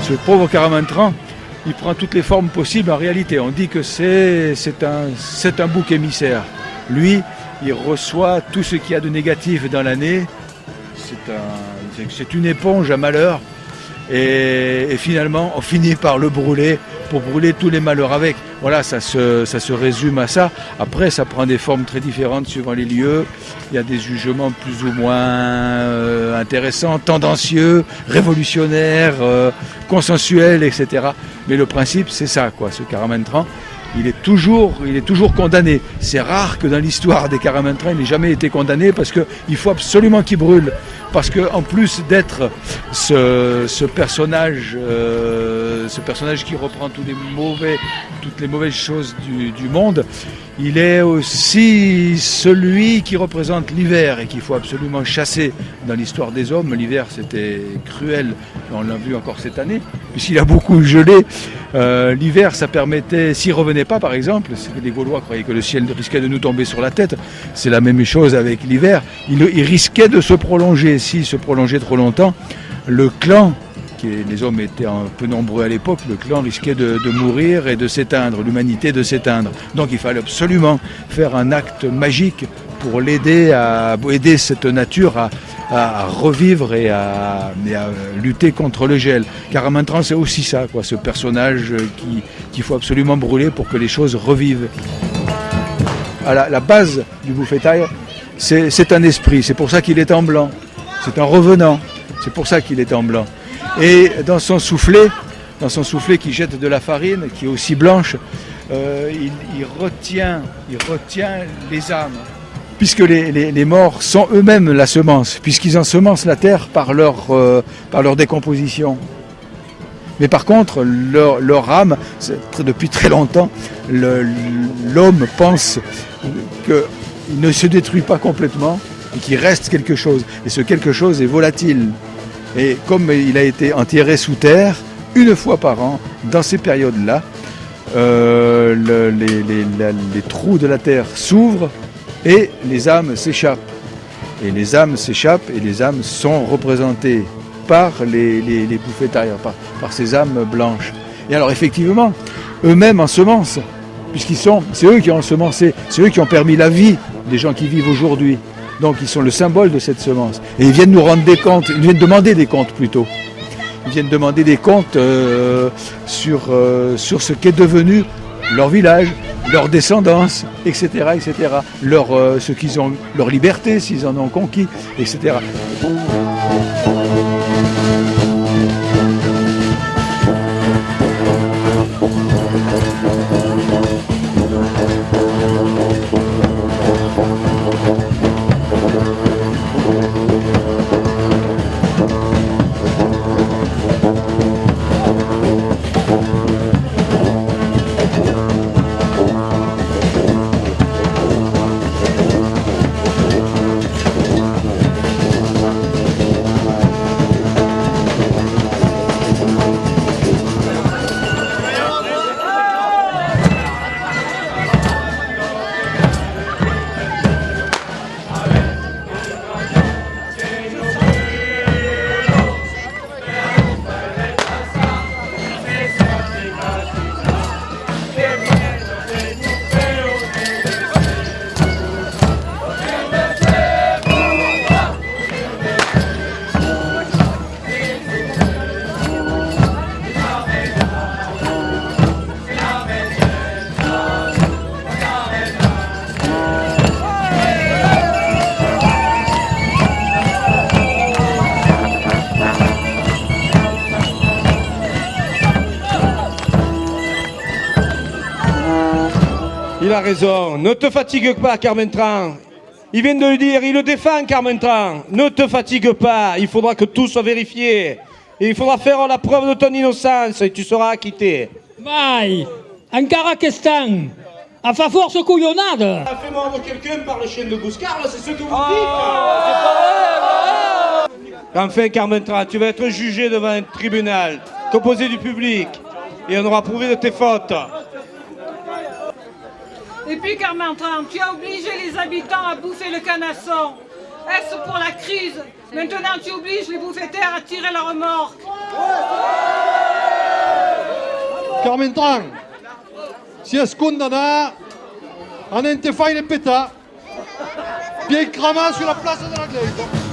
Ce pauvre Caramantran, il prend toutes les formes possibles en réalité. On dit que c'est un bouc émissaire. Lui, il reçoit tout ce qu'il y a de négatif dans l'année. C'est une éponge à malheur. Et finalement, on finit par le brûler pour brûler tous les malheurs avec. Voilà, ça se résume à ça. Après, ça prend des formes très différentes suivant les lieux. Il y a des jugements plus ou moins intéressants, tendancieux, révolutionnaires, consensuels, etc. Mais le principe, c'est ça, quoi. Ce Caramantran, il est toujours condamné. C'est rare que dans l'histoire des Caramantrans, il n'ait jamais été condamné parce qu'il faut absolument qu'il brûle. Parce qu'en plus d'être ce personnage qui reprend toutes les mauvaises choses du monde, il est aussi celui qui représente l'hiver et qu'il faut absolument chasser dans l'histoire des hommes. L'hiver, c'était cruel, on l'a vu encore cette année, puisqu'il a beaucoup gelé. L'hiver, ça permettait, s'il ne revenait pas par exemple, les Gaulois croyaient que le ciel risquait de nous tomber sur la tête, c'est la même chose avec l'hiver, il risquait de se prolonger. S'il se prolongeait trop longtemps, le clan, les hommes étaient un peu nombreux à l'époque, le clan risquait de mourir et de s'éteindre, l'humanité de s'éteindre. Donc il fallait absolument faire un acte magique pour l'aider aider cette nature à revivre et à lutter contre le gel. Caramantran, c'est aussi ça, quoi, ce personnage qu'il faut absolument brûler pour que les choses revivent. À la base du bouffétail, c'est un esprit, c'est pour ça qu'il est en blanc. C'est un revenant, c'est pour ça qu'il est en blanc. Et dans son soufflet qui jette de la farine, qui est aussi blanche, il retient les âmes. Puisque les morts sont eux-mêmes la semence, puisqu'ils ensemencent la terre par leur décomposition. Mais par contre, leur âme, depuis très longtemps, l'homme pense qu'il ne se détruit pas complètement, et qu'il reste quelque chose. Et ce quelque chose est volatile. Et comme il a été enterré sous terre, une fois par an, dans ces périodes-là, les trous de la terre s'ouvrent et les âmes s'échappent. Et les âmes s'échappent et les âmes sont représentées par les bouffétailles, par ces âmes blanches. Et alors effectivement, eux-mêmes ensemencent, c'est eux qui ont ensemencé, c'est eux qui ont permis la vie des gens qui vivent aujourd'hui. Donc ils sont le symbole de cette semence. Et ils viennent nous rendre des comptes, ils viennent demander des comptes plutôt. Ils viennent demander des comptes sur ce qu'est devenu leur village, leur descendance, etc., etc. Ce qu'ils ont, leur liberté, s'ils en ont conquis, etc. Il a raison. Ne te fatigue pas, Caramantran. Il vient de le dire, il le défend, Caramantran. Ne te fatigue pas, il faudra que tout soit vérifié. Et il faudra faire la preuve de ton innocence et tu seras acquitté. Mai, encara qu'estan. A fa force couillonnade. On a fait mordre quelqu'un par le chien de Bouscar, c'est ce que vous dites. Enfin, Caramantran, tu vas être jugé devant un tribunal composé du public et on aura prouvé de tes fautes. Et puis Caramantran, tu as obligé les habitants à bouffer le canasson. Est-ce pour la crise? Maintenant tu obliges les bouffétaires à tirer la remorque. Carmentran si es condamnat a non te fai le péta, bien cramant sur la place de la Glaise.